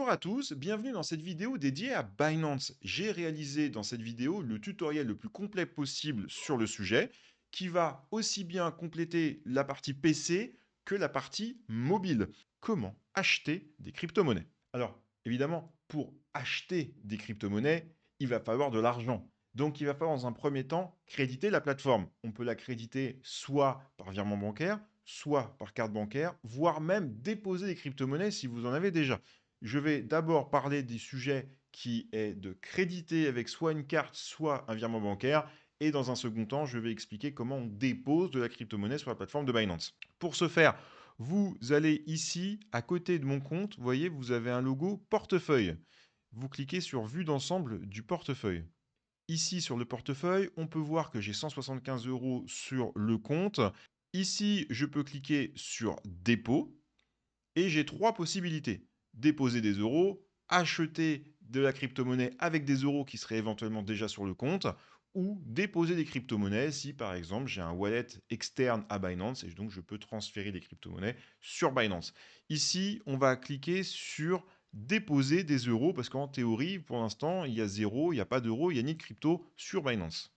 Bonjour à tous, bienvenue dans cette vidéo dédiée à Binance. J'ai réalisé dans cette vidéo le tutoriel le plus complet possible sur le sujet, qui va aussi bien compléter la partie PC que la partie mobile. Comment acheter des crypto-monnaies? Alors, évidemment, pour acheter des crypto-monnaies, il va falloir de l'argent. Donc, il va falloir dans un premier temps créditer la plateforme. On peut la créditer soit par virement bancaire, soit par carte bancaire, voire même déposer des crypto-monnaies si vous en avez déjà. Je vais d'abord parler du sujet qui est de créditer avec soit une carte, soit un virement bancaire. Et dans un second temps, je vais expliquer comment on dépose de la crypto-monnaie sur la plateforme de Binance. Pour ce faire, vous allez ici, à côté de mon compte, vous voyez, vous avez un logo portefeuille. Vous cliquez sur Vue d'ensemble du portefeuille. Ici, sur le portefeuille, on peut voir que j'ai 175 € sur le compte. Ici, je peux cliquer sur Dépôt. Et j'ai trois possibilités. Déposer des euros, acheter de la crypto-monnaie avec des euros qui seraient éventuellement déjà sur le compte, ou déposer des crypto-monnaies si par exemple j'ai un wallet externe à Binance et donc je peux transférer des crypto-monnaies sur Binance. Ici, on va cliquer sur déposer des euros parce qu'en théorie, pour l'instant, il y a zéro, il n'y a pas d'euros, il n'y a ni de crypto sur Binance.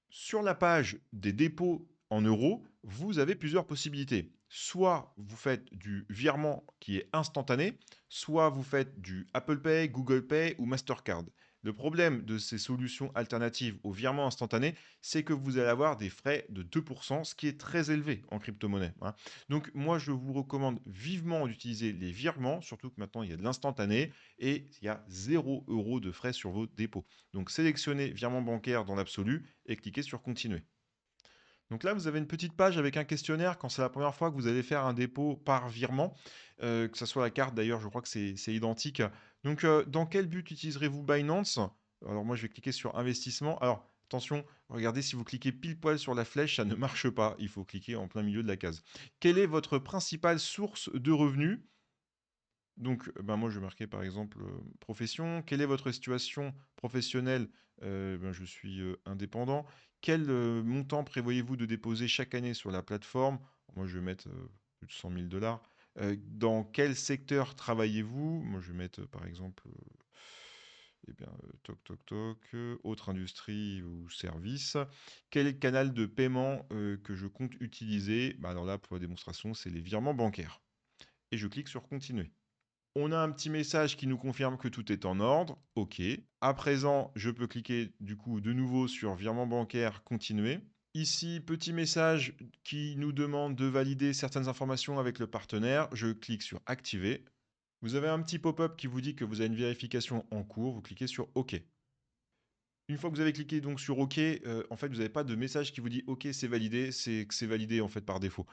Sur la page des dépôts en euros, vous avez plusieurs possibilités. Soit vous faites du virement qui est instantané, soit vous faites du Apple Pay, Google Pay ou Mastercard. Le problème de ces solutions alternatives au virement instantané, c'est que vous allez avoir des frais de 2%, ce qui est très élevé en crypto-monnaie, hein. Donc moi, je vous recommande vivement d'utiliser les virements, surtout que maintenant, il y a de l'instantané et il y a 0 € de frais sur vos dépôts. Donc sélectionnez virement bancaire dans l'absolu et cliquez sur continuer. Donc là, vous avez une petite page avec un questionnaire quand c'est la première fois que vous allez faire un dépôt par virement, que ce soit la carte d'ailleurs, je crois que c'est identique. Donc, dans quel but utiliserez-vous Binance? Alors moi, je vais cliquer sur investissement. Alors attention, regardez si vous cliquez pile poil sur la flèche, ça ne marche pas. Il faut cliquer en plein milieu de la case. Quelle est votre principale source de revenus? Donc, ben, moi, je vais marquer par exemple profession. Quelle est votre situation professionnelle? Ben, je suis indépendant. Quel montant prévoyez-vous de déposer chaque année sur la plateforme? Moi, je vais mettre plus de 100 000 $. Dans quel secteur travaillez-vous? Moi, je vais mettre par exemple, eh bien, toc toc toc, autre industrie ou service. Quel est le canal de paiement que je compte utiliser? Ben, alors là, pour la démonstration, c'est les virements bancaires. Et je clique sur continuer. On a un petit message qui nous confirme que tout est en ordre. OK. À présent, je peux cliquer du coup de nouveau sur virement bancaire, continuer. Ici, petit message qui nous demande de valider certaines informations avec le partenaire. Je clique sur activer. Vous avez un petit pop-up qui vous dit que vous avez une vérification en cours. Vous cliquez sur OK. Une fois que vous avez cliqué donc sur OK, en fait, vous n'avez pas de message qui vous dit OK, c'est validé. C'est que c'est validé en fait par défaut.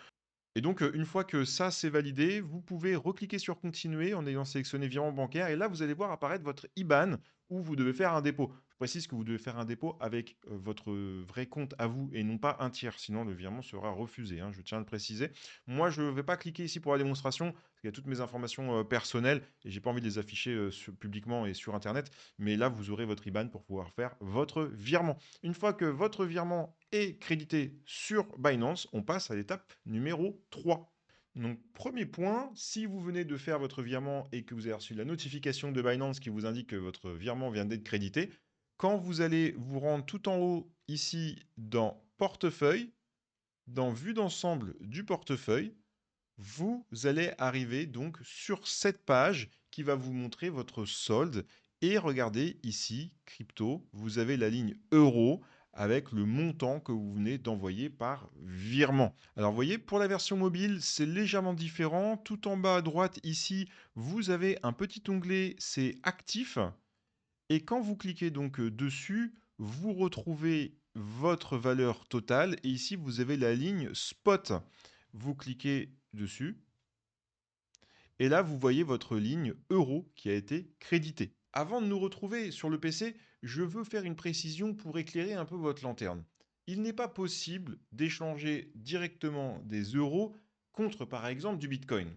Et donc, une fois que ça, c'est validé, vous pouvez recliquer sur continuer en ayant sélectionné virement bancaire et là, vous allez voir apparaître votre IBAN où vous devez faire un dépôt. Je précise que vous devez faire un dépôt avec, votre vrai compte à vous et non pas un tiers, sinon le virement sera refusé, hein, je tiens à le préciser. Moi, je ne vais pas cliquer ici pour la démonstration, parce qu'il y a toutes mes informations, personnelles et j'ai pas envie de les afficher, publiquement et sur internet, mais là, vous aurez votre IBAN pour pouvoir faire votre virement. Une fois que votre virement est crédité sur Binance, on passe à l'étape numéro 3. Donc, premier point, si vous venez de faire votre virement et que vous avez reçu la notification de Binance qui vous indique que votre virement vient d'être crédité, quand vous allez vous rendre tout en haut ici dans Portefeuille, dans Vue d'ensemble du portefeuille, vous allez arriver donc sur cette page qui va vous montrer votre solde. Et regardez ici, crypto, vous avez la ligne euro avec le montant que vous venez d'envoyer par virement. Alors vous voyez, pour la version mobile, c'est légèrement différent. Tout en bas à droite ici, vous avez un petit onglet, c'est actif. Et quand vous cliquez donc dessus, vous retrouvez votre valeur totale. Et ici, vous avez la ligne spot. Vous cliquez dessus. Et là, vous voyez votre ligne euro qui a été créditée. Avant de nous retrouver sur le PC, je veux faire une précision pour éclairer un peu votre lanterne. Il n'est pas possible d'échanger directement des euros contre par exemple du Bitcoin.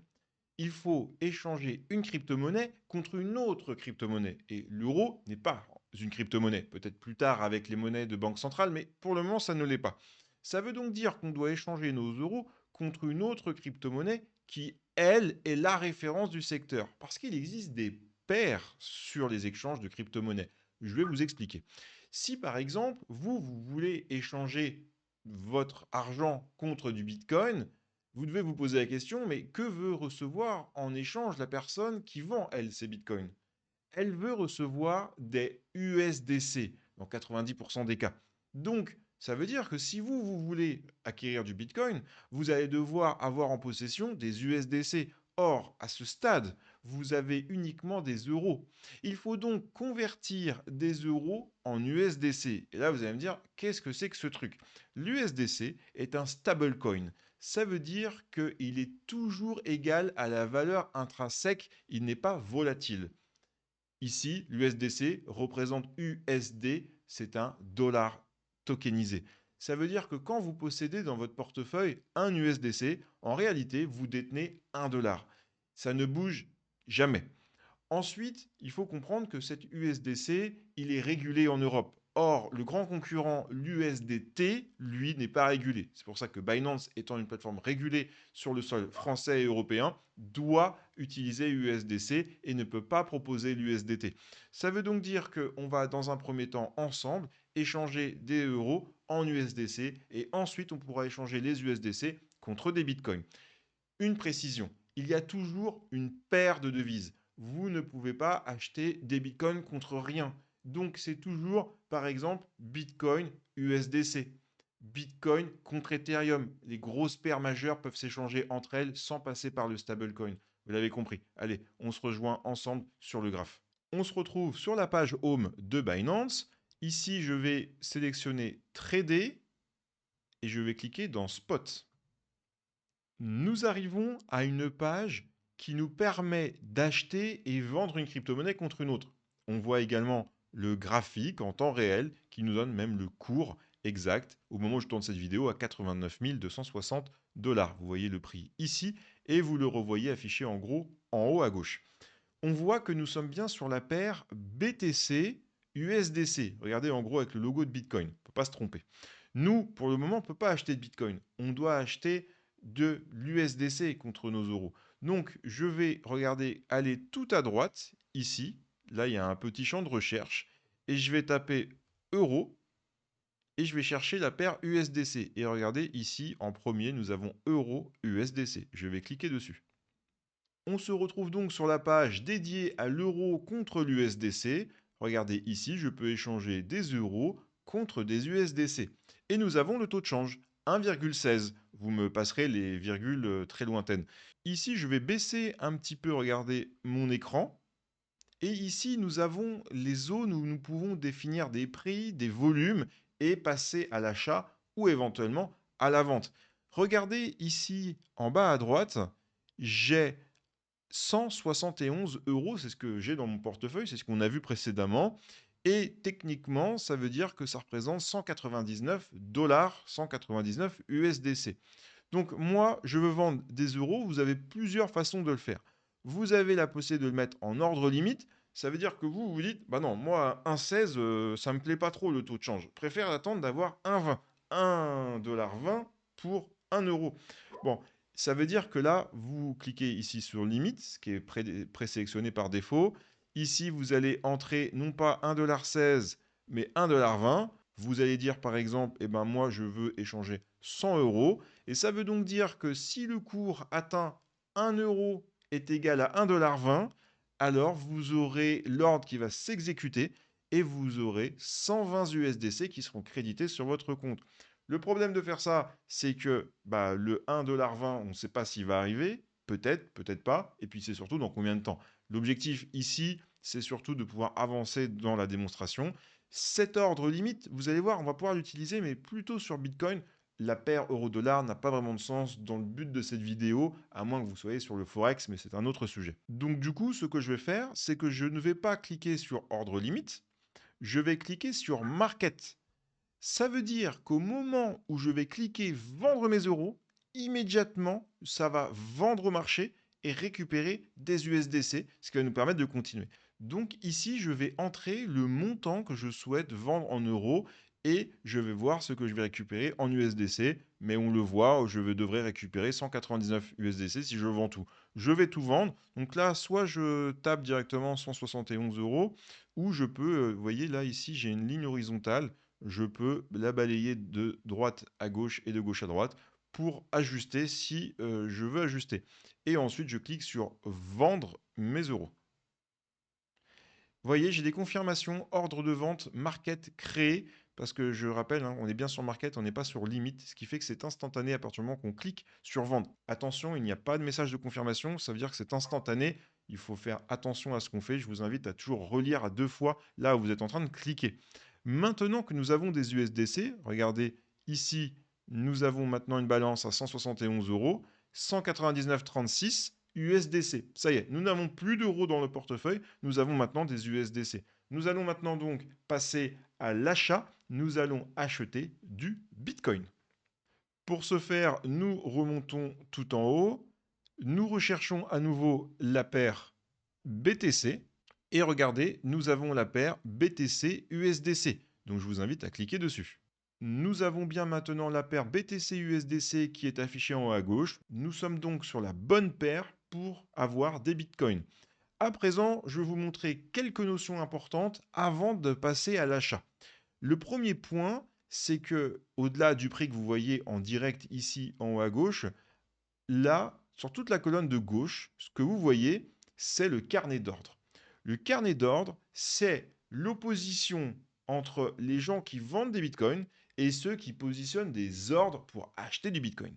Il faut échanger une crypto-monnaie contre une autre crypto-monnaie. Et l'euro n'est pas une crypto-monnaie. Peut-être plus tard avec les monnaies de banque centrale, mais pour le moment, ça ne l'est pas. Ça veut donc dire qu'on doit échanger nos euros contre une autre crypto-monnaie qui, elle, est la référence du secteur. Parce qu'il existe des pair sur les échanges de crypto-monnaies. Je vais vous expliquer. Si par exemple, vous voulez échanger votre argent contre du Bitcoin, vous devez vous poser la question, mais que veut recevoir en échange la personne qui vend, elle, ces Bitcoins? Elle veut recevoir des USDC dans 90% des cas. Donc, ça veut dire que si vous voulez acquérir du Bitcoin, vous allez devoir avoir en possession des USDC. Or, à ce stade, vous avez uniquement des euros. Il faut donc convertir des euros en USDC. Et là, vous allez me dire, qu'est-ce que c'est que ce truc? L'USDC est un stablecoin. Ça veut dire qu'il est toujours égal à la valeur intrinsèque, il n'est pas volatile. Ici, l'USDC représente USD, c'est un dollar tokenisé. Ça veut dire que quand vous possédez dans votre portefeuille un USDC, en réalité, vous détenez un dollar. Ça ne bouge jamais. Ensuite, il faut comprendre que cet USDC, il est régulé en Europe. Or, le grand concurrent, l'USDT, lui, n'est pas régulé. C'est pour ça que Binance, étant une plateforme régulée sur le sol français et européen, doit utiliser USDC et ne peut pas proposer l'USDT. Ça veut donc dire qu'on va, dans un premier temps, ensemble, échanger des euros en USDC et ensuite, on pourra échanger les USDC contre des bitcoins. Une précision, il y a toujours une paire de devises. Vous ne pouvez pas acheter des bitcoins contre rien. Donc c'est toujours, par exemple, Bitcoin USDC, Bitcoin contre Ethereum. Les grosses paires majeures peuvent s'échanger entre elles sans passer par le stablecoin. Vous l'avez compris. Allez, on se rejoint ensemble sur le graphe. On se retrouve sur la page Home de Binance. Ici, je vais sélectionner Trader et je vais cliquer dans Spot. Nous arrivons à une page qui nous permet d'acheter et vendre une crypto-monnaie contre une autre. On voit également le graphique en temps réel qui nous donne même le cours exact au moment où je tourne cette vidéo à 89 260 $. Vous voyez le prix ici et vous le revoyez affiché en gros en haut à gauche. On voit que nous sommes bien sur la paire BTC USDC. Regardez en gros avec le logo de Bitcoin, il ne faut pas se tromper. Nous, pour le moment, on ne peut pas acheter de Bitcoin. On doit acheter de l'USDC contre nos euros. Donc, je vais regarder, aller tout à droite, ici. Là, il y a un petit champ de recherche. Et je vais taper euro. Et je vais chercher la paire USDC. Et regardez, ici, en premier, nous avons euro USDC. Je vais cliquer dessus. On se retrouve donc sur la page dédiée à l'euro contre l'USDC. Regardez ici, je peux échanger des euros contre des USDC. Et nous avons le taux de change, 1,16. Vous me passerez les virgules très lointaines. Ici, je vais baisser un petit peu, regardez, mon écran. Et ici, nous avons les zones où nous pouvons définir des prix, des volumes et passer à l'achat ou éventuellement à la vente. Regardez ici en bas à droite, j'ai 171 euros, c'est ce que j'ai dans mon portefeuille, c'est ce qu'on a vu précédemment. Et techniquement, ça veut dire que ça représente 199 $, 199 USDC. Donc moi, je veux vendre des euros, vous avez plusieurs façons de le faire. Vous avez la possibilité de le mettre en ordre limite, ça veut dire que vous dites, bah non, moi 1,16, ça me plaît pas trop le taux de change. Je préfère attendre d'avoir 1,20, 1,20 $ pour 1 euro. Bon, ça veut dire que là, vous cliquez ici sur limite, ce qui est présélectionné par défaut. Ici, vous allez entrer non pas 1,16 $, mais 1,20 $. Vous allez dire par exemple, eh ben moi je veux échanger 100 euros. Et ça veut donc dire que si le cours atteint 1 euro est égal à 1,20 $, alors vous aurez l'ordre qui va s'exécuter et vous aurez 120 USDC qui seront crédités sur votre compte. Le problème de faire ça, c'est que le 1,20 $, on ne sait pas s'il va arriver, peut-être, peut-être pas, et puis c'est surtout dans combien de temps. L'objectif ici, c'est surtout de pouvoir avancer dans la démonstration. Cet ordre limite, vous allez voir, on va pouvoir l'utiliser, mais plutôt sur Bitcoin. La paire euro-dollar n'a pas vraiment de sens dans le but de cette vidéo, à moins que vous soyez sur le Forex, mais c'est un autre sujet. Donc du coup, ce que je vais faire, c'est que je ne vais pas cliquer sur ordre limite, je vais cliquer sur Market. Ça veut dire qu'au moment où je vais cliquer vendre mes euros, immédiatement, ça va vendre au marché et récupérer des USDC, ce qui va nous permettre de continuer. Donc ici, je vais entrer le montant que je souhaite vendre en euros et je vais voir ce que je vais récupérer en USDC. Mais on le voit, devrais récupérer 199 USDC si je vends tout. Je vais tout vendre. Donc là, soit je tape directement 171 euros, ou je peux, vous voyez là, ici, j'ai une ligne horizontale. Je peux la balayer de droite à gauche et de gauche à droite pour ajuster si je veux ajuster. Et ensuite, je clique sur vendre mes euros. Vous voyez, j'ai des confirmations, ordre de vente, market créé, parce que je rappelle, hein, on est bien sur market, on n'est pas sur limite, ce qui fait que c'est instantané à partir du moment qu'on clique sur vendre. Attention, il n'y a pas de message de confirmation, ça veut dire que c'est instantané, il faut faire attention à ce qu'on fait, je vous invite à toujours relire à 2 fois là où vous êtes en train de cliquer. Maintenant que nous avons des USDC, regardez ici, nous avons maintenant une balance à 171 euros, 199,36 USDC. Ça y est, nous n'avons plus d'euros dans le portefeuille, nous avons maintenant des USDC. Nous allons maintenant donc passer à l'achat, nous allons acheter du Bitcoin. Pour ce faire, nous remontons tout en haut, nous recherchons à nouveau la paire BTC, et regardez, nous avons la paire BTC-USDC. Donc je vous invite à cliquer dessus. Nous avons bien maintenant la paire BTC-USDC qui est affichée en haut à gauche. Nous sommes donc sur la bonne paire pour avoir des bitcoins. À présent, je vais vous montrer quelques notions importantes avant de passer à l'achat. Le premier point, c'est que au-delà du prix que vous voyez en direct ici en haut à gauche, là, sur toute la colonne de gauche, ce que vous voyez, c'est le carnet d'ordre. Le carnet d'ordre, c'est l'opposition entre les gens qui vendent des bitcoins et ceux qui positionnent des ordres pour acheter du bitcoin.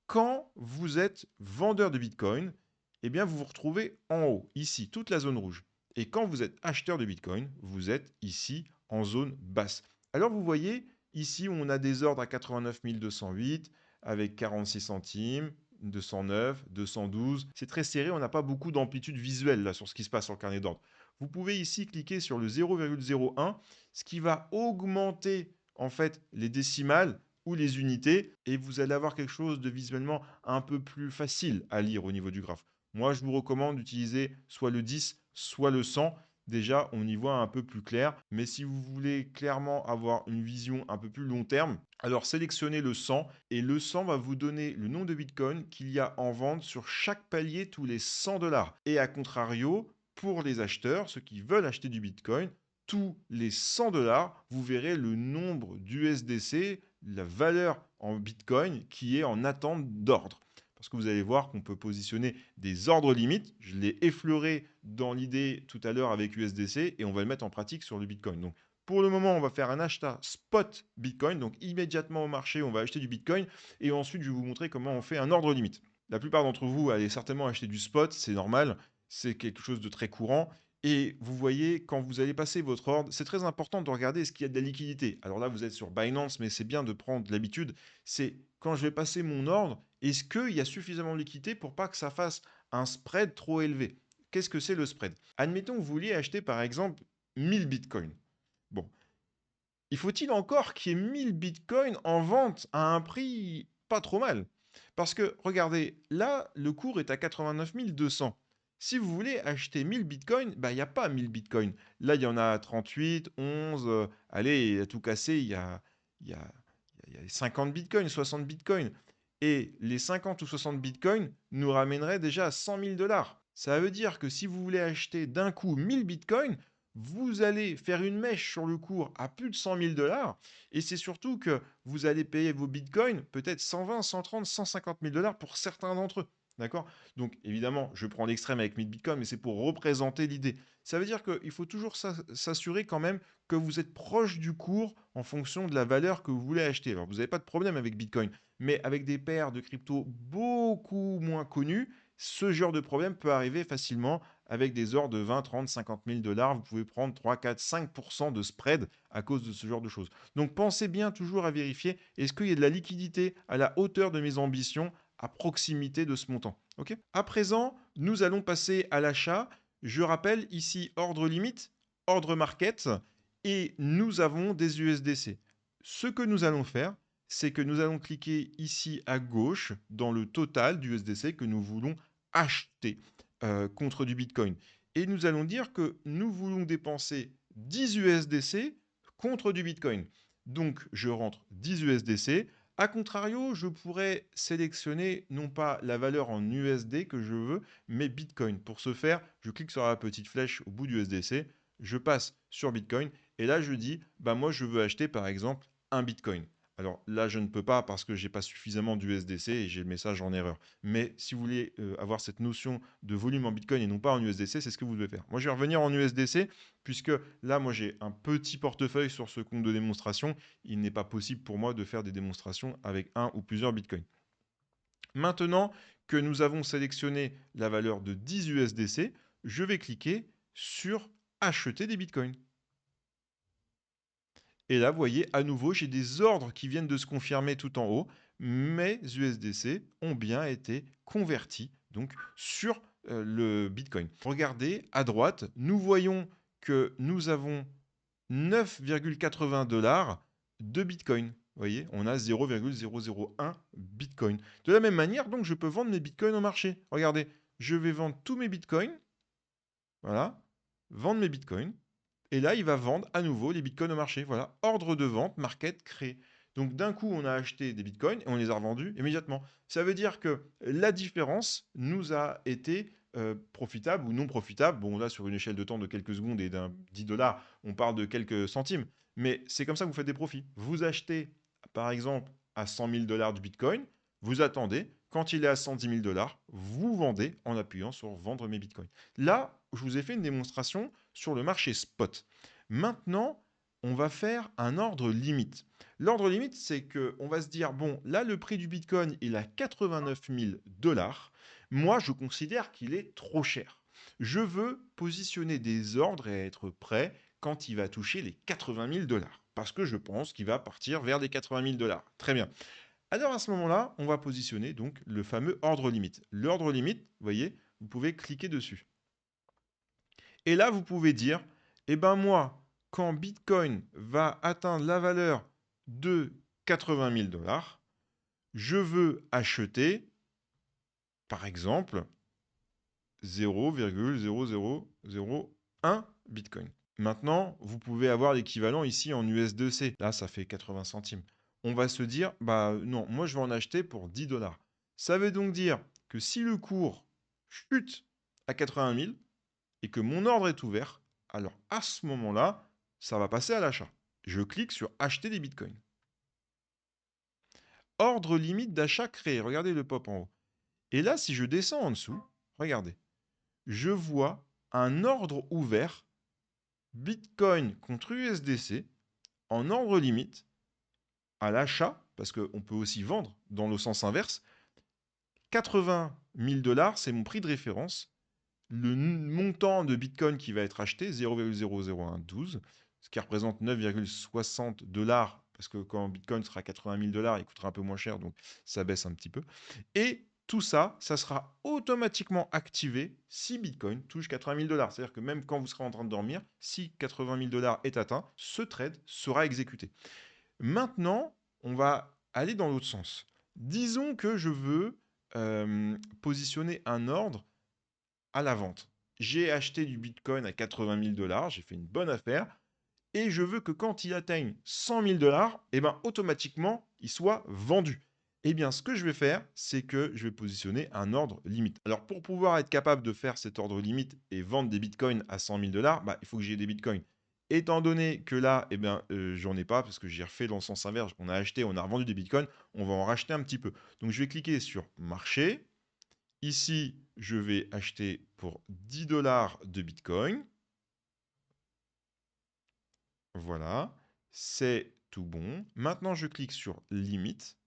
Quand vous êtes vendeur de bitcoin, eh bien vous vous retrouvez en haut, ici, toute la zone rouge. Et quand vous êtes acheteur de bitcoin, vous êtes ici en zone basse. Alors vous voyez, ici on a des ordres à 89 208 avec 46 centimes, 209, 212. C'est très serré, on n'a pas beaucoup d'amplitude visuelle là sur ce qui se passe sur le carnet d'ordre. Vous pouvez ici cliquer sur le 0,01, ce qui va augmenter en fait les décimales ou les unités, et vous allez avoir quelque chose de visuellement un peu plus facile à lire au niveau du graphe. Moi, je vous recommande d'utiliser soit le 10, soit le 100. Déjà, on y voit un peu plus clair. Mais si vous voulez clairement avoir une vision un peu plus long terme, alors sélectionnez le 100 et le 100 va vous donner le nombre de bitcoins qu'il y a en vente sur chaque palier tous les 100 dollars. Et à contrario, pour les acheteurs, ceux qui veulent acheter du bitcoin, tous les 100 dollars, vous verrez le nombre d'USDC, la valeur en bitcoin qui est en attente d'ordre. Parce que vous allez voir qu'on peut positionner des ordres limites. Je l'ai effleuré dans l'idée tout à l'heure avec USDC et on va le mettre en pratique sur le bitcoin. Donc, pour le moment, on va faire un achat spot Bitcoin. Donc, immédiatement au marché, on va acheter du Bitcoin. Et ensuite, je vais vous montrer comment on fait un ordre limite. La plupart d'entre vous allez certainement acheter du spot. C'est normal. C'est quelque chose de très courant. Et vous voyez, quand vous allez passer votre ordre, c'est très important de regarder est-ce qu'il y a de la liquidité. Alors là, vous êtes sur Binance, mais c'est bien de prendre l'habitude. C'est quand je vais passer mon ordre, est-ce qu'il y a suffisamment de liquidité pour pas que ça fasse un spread trop élevé? Qu'est-ce que c'est le spread? Admettons que vous vouliez acheter par exemple 1000 bitcoins. Bon, il faut-il encore qu'il y ait 1000 bitcoins en vente à un prix pas trop mal? Parce que regardez, là, le cours est à 89 200. Si vous voulez acheter 1000 bitcoins, bah, il n'y a pas 1000 bitcoins. Là, il y en a 38, 11, allez, à tout casser, il y a, il y a 50 bitcoins, 60 bitcoins. Et les 50 ou 60 bitcoins nous ramèneraient déjà à 100 000 dollars. Ça veut dire que si vous voulez acheter d'un coup 1000 bitcoins, vous allez faire une mèche sur le cours à plus de 100 000 dollars. Et c'est surtout que vous allez payer vos bitcoins peut-être 120, 130, 150 000 dollars pour certains d'entre eux. D'accord? Donc évidemment, je prends l'extrême avec 1000 bitcoins, mais c'est pour représenter l'idée. Ça veut dire qu'il faut toujours s'assurer quand même que vous êtes proche du cours en fonction de la valeur que vous voulez acheter. Alors vous n'avez pas de problème avec Bitcoin, mais avec des paires de crypto beaucoup moins connues, ce genre de problème peut arriver facilement avec des ordres de 20, 30, 50 000 dollars. Vous pouvez prendre 3, 4, 5% de spread à cause de ce genre de choses. Donc pensez bien toujours à vérifier est-ce qu'il y a de la liquidité à la hauteur de mes ambitions à proximité de ce montant. Ok. À présent, nous allons passer à l'achat. Je rappelle ici ordre limite, ordre market et nous avons des USDC. Ce que nous allons faire, c'est que nous allons cliquer ici à gauche dans le total du USDC que nous voulons acheter contre du Bitcoin. Et nous allons dire que nous voulons dépenser 10 USDC contre du Bitcoin. Donc, je rentre 10 USDC. A contrario, je pourrais sélectionner non pas la valeur en USD que je veux, mais Bitcoin. Pour ce faire, je clique sur la petite flèche au bout du USDC, je passe sur Bitcoin et là je dis, bah moi je veux acheter par exemple un Bitcoin. Alors là, je ne peux pas parce que j'ai pas suffisamment d'USDC et j'ai le message en erreur. Mais si vous voulez avoir cette notion de volume en Bitcoin et non pas en USDC, c'est ce que vous devez faire. Moi, je vais revenir en USDC puisque là, moi, j'ai un petit portefeuille sur ce compte de démonstration. Il n'est pas possible pour moi de faire des démonstrations avec un ou plusieurs Bitcoins. Maintenant que nous avons sélectionné la valeur de 10 USDC, je vais cliquer sur acheter des Bitcoins. Et là, vous voyez, à nouveau, j'ai des ordres qui viennent de se confirmer tout en haut. Mes USDC ont bien été convertis donc sur le Bitcoin. Regardez à droite, nous voyons que nous avons 9,80 $ de Bitcoin. Vous voyez, on a 0,001 Bitcoin. De la même manière, donc, je peux vendre mes Bitcoins au marché. Regardez, je vais vendre tous mes Bitcoins. Voilà, vendre mes Bitcoins. Et là, il va vendre à nouveau les bitcoins au marché. Voilà, ordre de vente, market créé. Donc d'un coup, on a acheté des bitcoins et on les a revendus immédiatement. Ça veut dire que la différence nous a été profitable ou non profitable. Bon, là, sur une échelle de temps de quelques secondes et d'un 10 $, on parle de quelques centimes. Mais c'est comme ça que vous faites des profits. Vous achetez, par exemple, à 100 000 $ du bitcoin, vous attendez, quand il est à 110 000 $, vous vendez en appuyant sur vendre mes bitcoins. Là, je vous ai fait une démonstration sur le marché spot. Maintenant, on va faire un ordre limite. L'ordre limite, c'est qu'on va se dire, bon, là, le prix du Bitcoin, il a 89 000 $. Moi, je considère qu'il est trop cher. Je veux positionner des ordres et être prêt quand il va toucher les 80 000 $. Parce que je pense qu'il va partir vers les 80 000 $. Très bien. Alors à ce moment-là, on va positionner donc le fameux ordre limite. L'ordre limite, vous voyez, vous pouvez cliquer dessus. Et là, vous pouvez dire, eh ben moi, quand Bitcoin va atteindre la valeur de 80 000 $, je veux acheter, par exemple, 0,0001 Bitcoin. Maintenant, vous pouvez avoir l'équivalent ici en USDC. Là, ça fait 80 centimes. On va se dire, bah non, moi je vais en acheter pour 10 $. Ça veut donc dire que si le cours chute à 80 000 et que mon ordre est ouvert, alors à ce moment-là, ça va passer à l'achat. Je clique sur acheter des bitcoins. Ordre limite d'achat créé. Regardez le pop en haut. Et là, si je descends en dessous, regardez, je vois un ordre ouvert Bitcoin contre USDC en ordre limite à l'achat, parce qu'on peut aussi vendre dans le sens inverse. 80 000 $, c'est mon prix de référence. Le montant de Bitcoin qui va être acheté, 0,00112, ce qui représente 9,60 $, parce que quand Bitcoin sera à 80 000 $, il coûtera un peu moins cher, donc ça baisse un petit peu. Et tout ça, ça sera automatiquement activé si Bitcoin touche 80 000 $. C'est-à-dire que même quand vous serez en train de dormir, si 80 000 $ est atteint, ce trade sera exécuté. Maintenant, on va aller dans l'autre sens. Disons que je veux positionner un ordre à la vente. J'ai acheté du Bitcoin à 80 000 $, j'ai fait une bonne affaire, et je veux que quand il atteigne 100 000 $, eh ben, automatiquement, il soit vendu. Eh bien, ce que je vais faire, c'est que je vais positionner un ordre limite. Alors, pour pouvoir être capable de faire cet ordre limite et vendre des bitcoins à 100 000 $, bah, il faut que j'ai des bitcoins. Étant donné que là, eh ben, j'en ai pas parce que j'ai refait dans le sens inverse, on a acheté, on a revendu des bitcoins, on va en racheter un petit peu. Donc, je vais cliquer sur marché. Ici, je vais acheter pour 10 $ de Bitcoin. Voilà, c'est tout bon. Maintenant, je clique sur limite.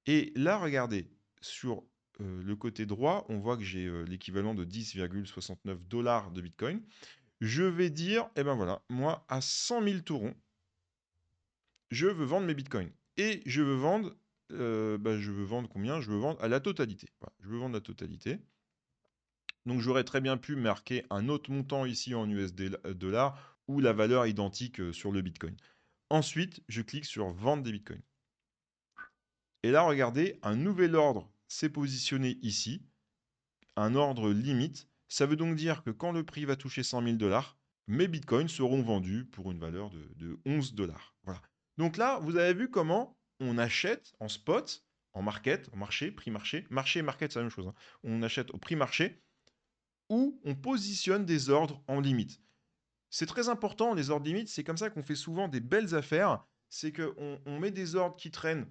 Et là, regardez, sur le côté droit, on voit que j'ai l'équivalent de 10,69 $ de Bitcoin. Je vais dire, eh ben voilà, moi, à 100 000 tourons, je veux vendre mes Bitcoins. Et je veux vendre combien? Je veux vendre à la totalité. Voilà, je veux vendre la totalité. Donc j'aurais très bien pu marquer un autre montant ici en USD dollars ou la valeur identique sur le Bitcoin. Ensuite, je clique sur vendre des Bitcoins. Et là, regardez, un nouvel ordre s'est positionné ici, un ordre limite. Ça veut donc dire que quand le prix va toucher 100 000 $, mes Bitcoins seront vendus pour une valeur de 11 $. Voilà. Donc là, vous avez vu comment on achète en spot, en market, en marché, prix marché. Marché et market, c'est la même chose, hein. On achète au prix marché ou on positionne des ordres en limite. C'est très important, les ordres limites. C'est comme ça qu'on fait souvent des belles affaires. C'est qu'on met des ordres qui traînent.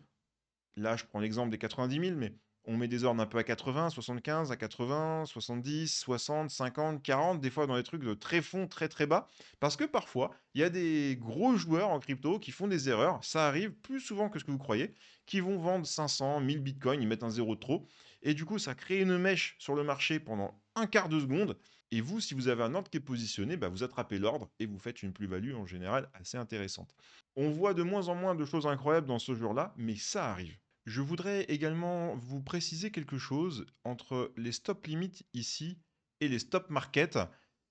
Là, je prends l'exemple des 90 000, mais on met des ordres un peu à 80, 75, à 80, 70, 60, 50, 40, des fois dans des trucs de très fonds, très très bas. Parce que parfois, il y a des gros joueurs en crypto qui font des erreurs. Ça arrive plus souvent que ce que vous croyez, qui vont vendre 500, 1000 bitcoins, ils mettent un zéro de trop. Et du coup, ça crée une mèche sur le marché pendant un quart de seconde. Et vous, si vous avez un ordre qui est positionné, bah, vous attrapez l'ordre et vous faites une plus-value en général assez intéressante. On voit de moins en moins de choses incroyables dans ce genre-là, mais ça arrive. Je voudrais également vous préciser quelque chose entre les stop limits ici et les stop market.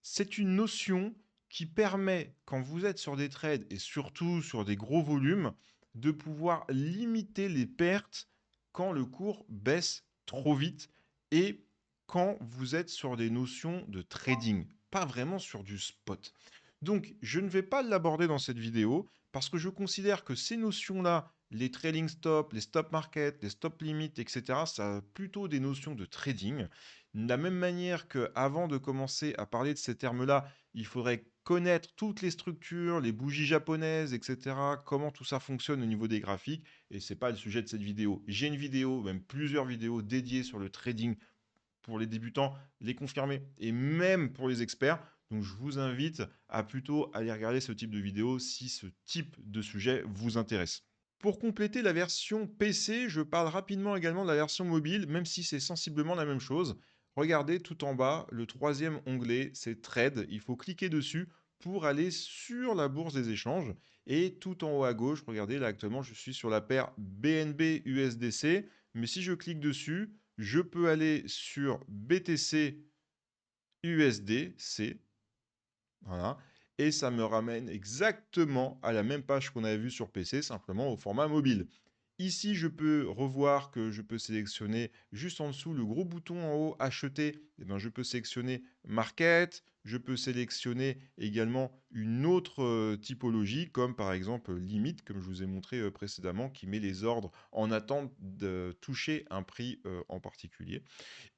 C'est une notion qui permet, quand vous êtes sur des trades et surtout sur des gros volumes, de pouvoir limiter les pertes quand le cours baisse trop vite et quand vous êtes sur des notions de trading, pas vraiment sur du spot. Donc, je ne vais pas l'aborder dans cette vidéo parce que je considère que ces notions-là, les trailing stop, les stop market, les stop limit, etc., ça a plutôt des notions de trading. De la même manière qu'avant de commencer à parler de ces termes-là, il faudrait connaître toutes les structures, les bougies japonaises, etc., comment tout ça fonctionne au niveau des graphiques, et ce n'est pas le sujet de cette vidéo. J'ai une vidéo, même plusieurs vidéos dédiées sur le trading pour les débutants, les confirmés, et même pour les experts. Donc je vous invite à plutôt aller regarder ce type de vidéo si ce type de sujet vous intéresse. Pour compléter la version PC, je parle rapidement également de la version mobile, même si c'est sensiblement la même chose. Regardez tout en bas, le troisième onglet, c'est Trade. Il faut cliquer dessus pour aller sur la bourse des échanges. Et tout en haut à gauche, regardez, là actuellement, je suis sur la paire BNB USDC. Mais si je clique dessus, je peux aller sur BTC USDC. Voilà. Et ça me ramène exactement à la même page qu'on avait vue sur PC, simplement au format mobile. Ici, je peux revoir que je peux sélectionner juste en dessous le gros bouton en haut acheter. Eh bien, je peux sélectionner Market. Je peux sélectionner également une autre typologie, comme par exemple Limite, comme je vous ai montré précédemment, qui met les ordres en attente de toucher un prix en particulier.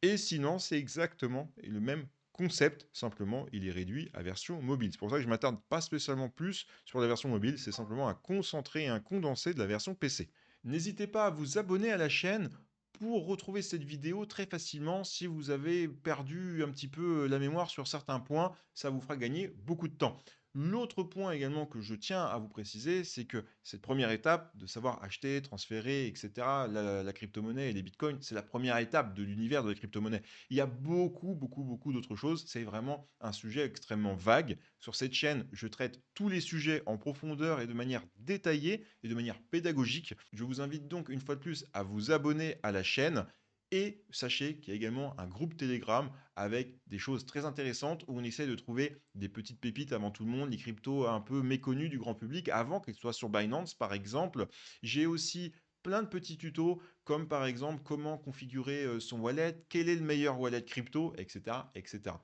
Et sinon, c'est exactement le même concept, simplement il est réduit à version mobile. C'est pour ça que je ne m'attarde pas spécialement plus sur la version mobile, c'est simplement un concentré et un condensé de la version PC. N'hésitez pas à vous abonner à la chaîne pour retrouver cette vidéo très facilement. Si vous avez perdu un petit peu la mémoire sur certains points, ça vous fera gagner beaucoup de temps. L'autre point également que je tiens à vous préciser, c'est que cette première étape de savoir acheter, transférer, etc., la crypto-monnaie et les bitcoins, c'est la première étape de l'univers de la crypto-monnaie. Il y a beaucoup d'autres choses. C'est vraiment un sujet extrêmement vague. Sur cette chaîne, je traite tous les sujets en profondeur et de manière détaillée et de manière pédagogique. Je vous invite donc une fois de plus à vous abonner à la chaîne. Et sachez qu'il y a également un groupe Telegram avec des choses très intéressantes où on essaie de trouver des petites pépites avant tout le monde, les cryptos un peu méconnus du grand public avant qu'elles soient sur Binance par exemple. J'ai aussi plein de petits tutos comme par exemple comment configurer son wallet, quel est le meilleur wallet crypto, etc. etc.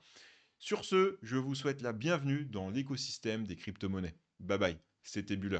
Sur ce, je vous souhaite la bienvenue dans l'écosystème des crypto-monnaies. Bye bye, c'était Buller.